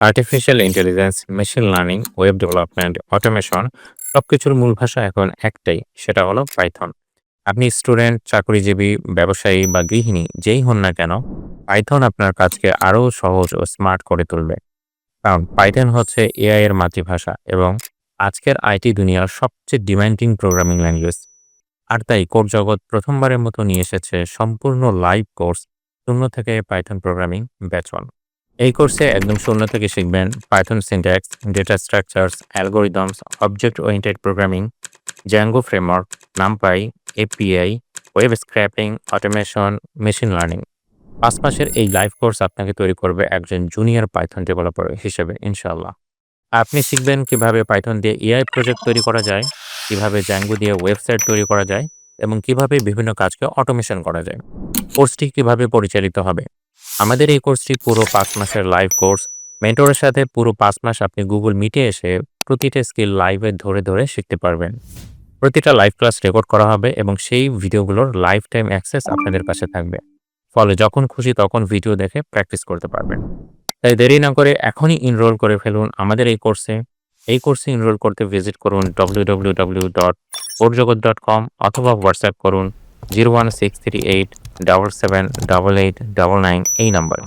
Artificial intelligence, machine learning, web development, automation সবকিছুর মূল ভাষা এখন একটাই, সেটা হলো পাইথন। আপনি স্টুডেন্ট, চাকরিজীবী, ব্যবসায়ী বা গৃহিণী যেই হন না কেন, পাইথন আপনার কাজকে আরও সহজ ও স্মার্ট করে তুলবে। কারণ পাইথন হচ্ছে এআই এর মাতৃভাষা এবং আজকের আইটি দুনিয়ার সবচেয়ে ডিমান্ডিং প্রোগ্রামিং ল্যাঙ্গুয়েজ। আর তাই কোড জগৎ প্রথমবারের মতো নিয়ে এসেছে সম্পূর্ণ লাইভ কোর্স, শূন্য থেকে পাইথন প্রোগ্রামিং ব্যাচ 1। এই কোর্সে একদম শূন্য থেকে শিখবেন Python syntax, data structures, algorithms, object oriented programming, Zango framework, NumPy, API, web scraping, automation, machine learning. 5 মাসের এই লাইভ কোর্স আপনাকে তৈরি করবে একজন জুনিয়র পাইথন ডেভেলপার হিসেবে ইনশাআল্লাহ। আপনি শিখবেন কিভাবে পাইথন দিয়ে এআই প্রজেক্ট তৈরি করা যায়, কিভাবে জ্যাঙ্গো দিয়ে ওয়েবসাইট তৈরি করা যায় এবং কিভাবে বিভিন্ন কাজকে অটোমেশন করা যায়। কোর্সটি কিভাবে পরিচালিত হবে? আমাদের এই কোর্সটি পুরো 5 মাসের লাইভ কোর্স। মেন্টরের সাথে পুরো 5 মাস আপনি গুগল মিটে এসে প্রতিটা স্কিল লাইভে ধরে ধরে শিখতে পারবেন। প্রতিটা লাইভ ক্লাস রেকর্ড করা হবে এবং সেই ভিডিওগুলোর লাইফ টাইম অ্যাক্সেস আপনাদের কাছে থাকবে। ফলে যখন খুশি তখন ভিডিও দেখে প্র্যাকটিস করতে পারবেন। তাই দেরি না করে এখনই এনরোল করে ফেলুন আমাদের এই কোর্সে। এই কোর্সে এনরোল করতে ভিজিট করুন www.codejagat.com অথবা হোয়াটসঅ্যাপ করুন 01638 778899 এই নাম্বারে।